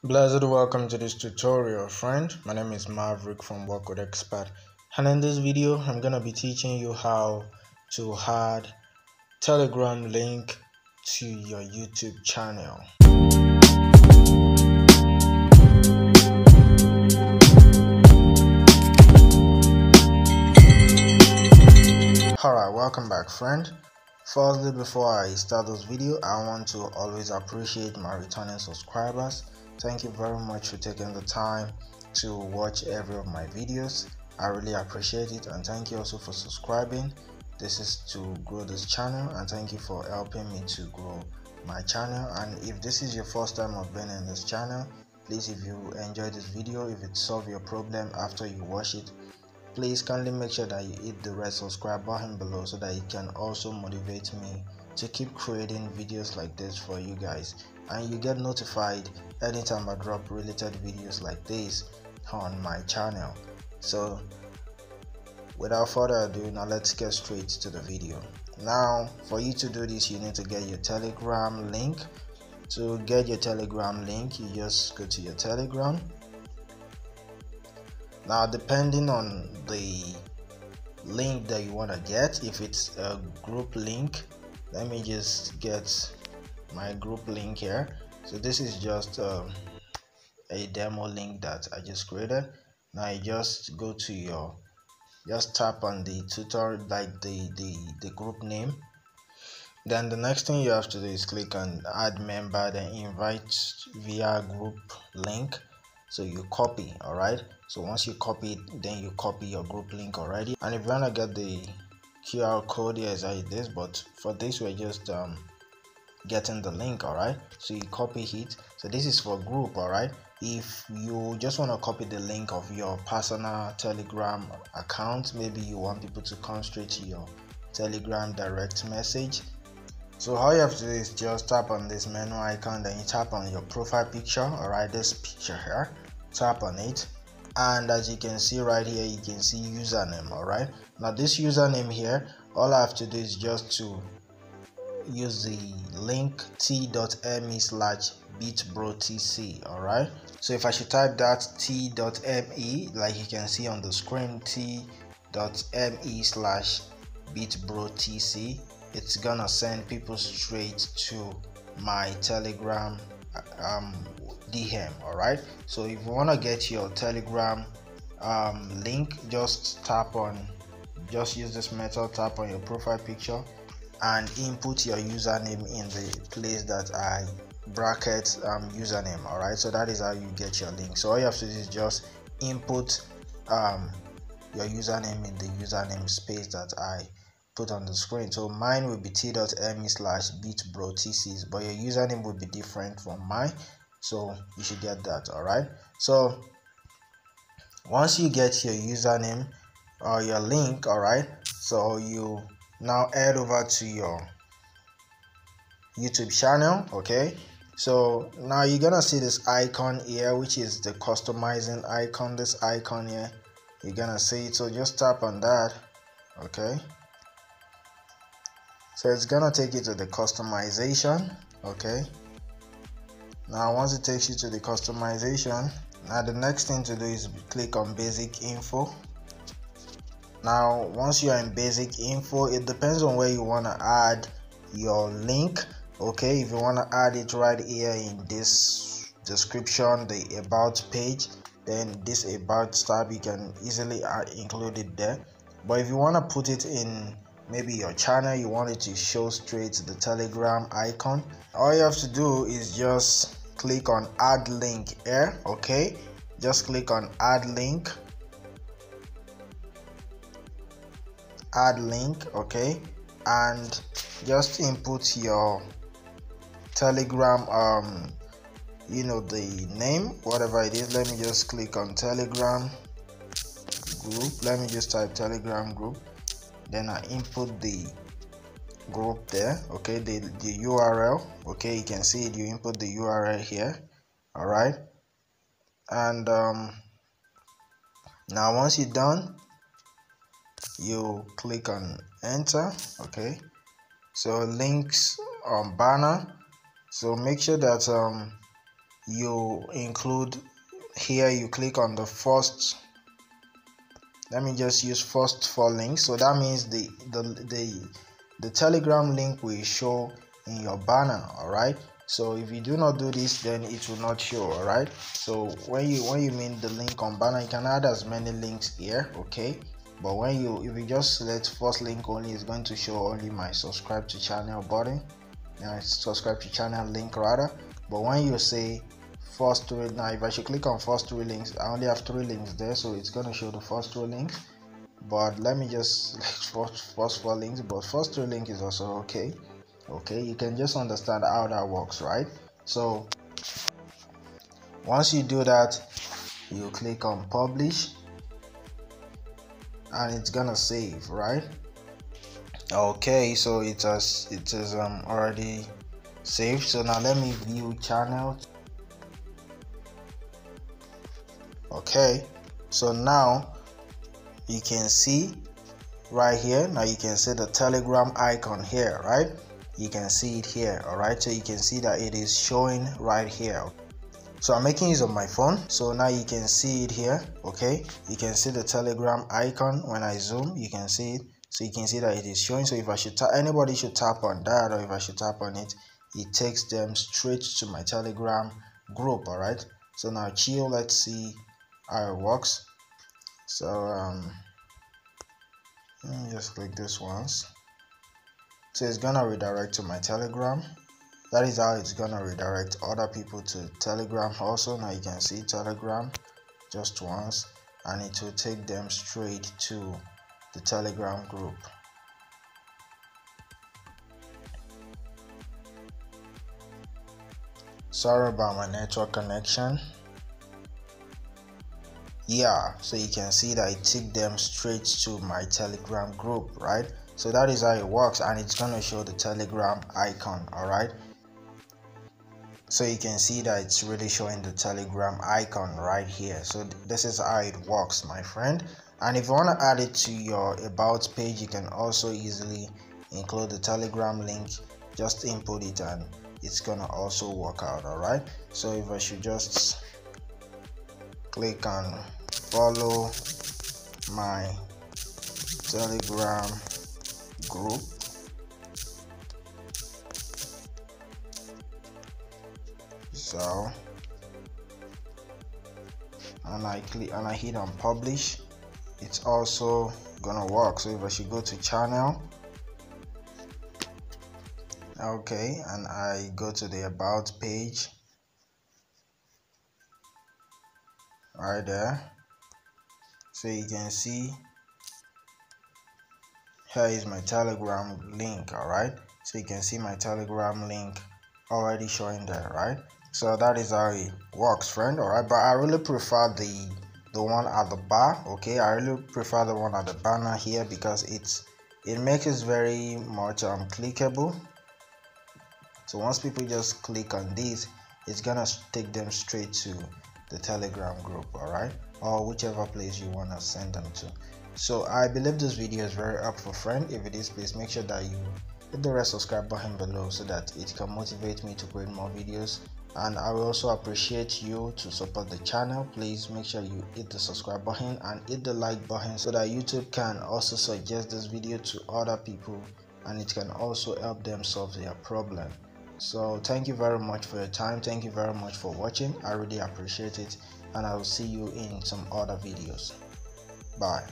Blessed welcome to this tutorial, friend. My name is Maverick from Work with Expert, and in this video I'm gonna be teaching you how to add Telegram link to your YouTube channel. Alright, welcome back, friend. Firstly, before I start this video, I want to always appreciate my returning subscribers. Thank you very much for taking the time to watch every of my videos. I really appreciate it, and thank you also for subscribing. This is to grow this channel, and thank you for helping me to grow my channel. And if this is your first time of being in this channel, please, if you enjoyed this video, if it solved your problem after you watch it, please kindly make sure that you hit the red subscribe button below so that it can also motivate me to keep creating videos like this for you guys, and you get notified anytime I drop related videos like this on my channel. So without further ado, now let's get straight to the video. Now, for you to do this, you need to get your Telegram link. To get your Telegram link, you just go to your Telegram. Now, depending on the link that you want to get, if it's a group link, let me just get my group link here. So this is just a demo link that I just created. Now you just go to your, just tap on the tutorial, like the group name. Then the next thing you have to do is click on add member, then invite via group link. So you copy, all right. So once you copy it, then you copy your group link already. And if you want to get the QR code, here is how it is, but for this we're just getting the link, all right. So you copy it. So this is for group, all right. If you just want to copy the link of your personal Telegram account, maybe you want people to come straight to your Telegram direct message, so all you have to do is just tap on this menu icon, then you tap on your profile picture, all right, this picture here, tap on it, and as you can see right here, you can see username, all right. Now this username here, all I have to do is just to use the link t.me/beatbrotc, all right. So if I should type that t.me, like you can see on the screen, t.me/beatbrotc, it's gonna send people straight to my Telegram DM, all right. So if you want to get your Telegram link, just use this method, tap on your profile picture and input your username in the place that I bracket username, all right. So that is how you get your link. So all you have to do is just input your username in the username space that I put on the screen. So mine will be t.me/beatbrotc, but your username will be different from mine, so you should get that, all right. So once you get your username or your link, all right, so you now head over to your YouTube channel, okay. So now you're gonna see this icon here, which is the customizing icon. This icon here, you're gonna see it, so just tap on that, okay. So it's gonna take you to the customization, okay. Now once it takes you to the customization, now the next thing to do is click on basic info. Now once you are in basic info, it depends on where you want to add your link, okay. If you want to add it right here in this description, the about page, then this about tab, you can easily include it there. But if you want to put it in maybe your channel, you want it to show straight to the Telegram icon, all you have to do is just click on add link here, okay. Just click on add link, okay, and just input your Telegram the name, whatever it is. Let me just click on Telegram group, let me just type Telegram group, then I input the group there, okay, the URL, okay. You can see it, you input the URL here, all right. And now once you're done, you click on enter, okay. So links on banner, so make sure that you include here, you click on the first, let me just use first 4 links. So that means the Telegram link will show in your banner. All right, so if you do not do this, then it will not show. All right, so when you mean the link on banner, you can add as many links here, okay, but if you just select first link only, it's going to show only my subscribe to channel button, subscribe to channel link rather. But when you say first 3, now if I should click on first 3 links, I only have 3 links there, so it's going to show the first 3 links. But let me just select first 4 links, but first 3 links is also okay. You can just understand how that works, right? So once you do that, you click on publish and it's gonna save, right? Okay, so it is already saved. So now let me view channel. Okay, so now you can see right here, now you can see the Telegram icon here, right? You can see it here. All right, so you can see that it is showing right here. So I'm making use of my phone, so now you can see it here. Okay, you can see the Telegram icon. When I zoom, you can see it, so you can see that it is showing. So if I should anybody should tap on that, or if I should tap on it, it takes them straight to my Telegram group. All right, so now chill, let's see how it works. So let me just click this once. So it's gonna redirect to my Telegram. That is how it's gonna redirect other people to Telegram also. Now you can see Telegram just once, and it will take them straight to the Telegram group. Sorry about my network connection. Yeah, so you can see that it took them straight to my Telegram group, right? So that is how it works, and it's gonna show the Telegram icon. All right, so you can see that it's really showing the Telegram icon right here. So this is how it works, my friend. And if you want to add it to your about page, you can also easily include the Telegram link. Just input it and it's gonna also work out. All right, so if I should just click on follow my Telegram group, so and I click and I hit on publish, it's also gonna work. So if I should go to channel, okay, and I go to the about page right there, so you can see here is my Telegram link. All right, so you can see my Telegram link already showing there, right? So that is how it works, friend. All right, but I really prefer the one at the bar. Okay, I really prefer the one at the banner here because it makes it very much clickable. So once people just click on this, it's gonna take them straight to the Telegram group. All right, or whichever place you want to send them to. So I believe this video is very helpful, friend. If it is, please make sure that you hit the red subscribe button below so that it can motivate me to create more videos. And I will also appreciate you to support the channel. Please make sure you hit the subscribe button and hit the like button so that YouTube can also suggest this video to other people and it can also help them solve their problem. So thank you very much for your time. Thank you very much for watching. I really appreciate it, and I will see you in some other videos. Bye.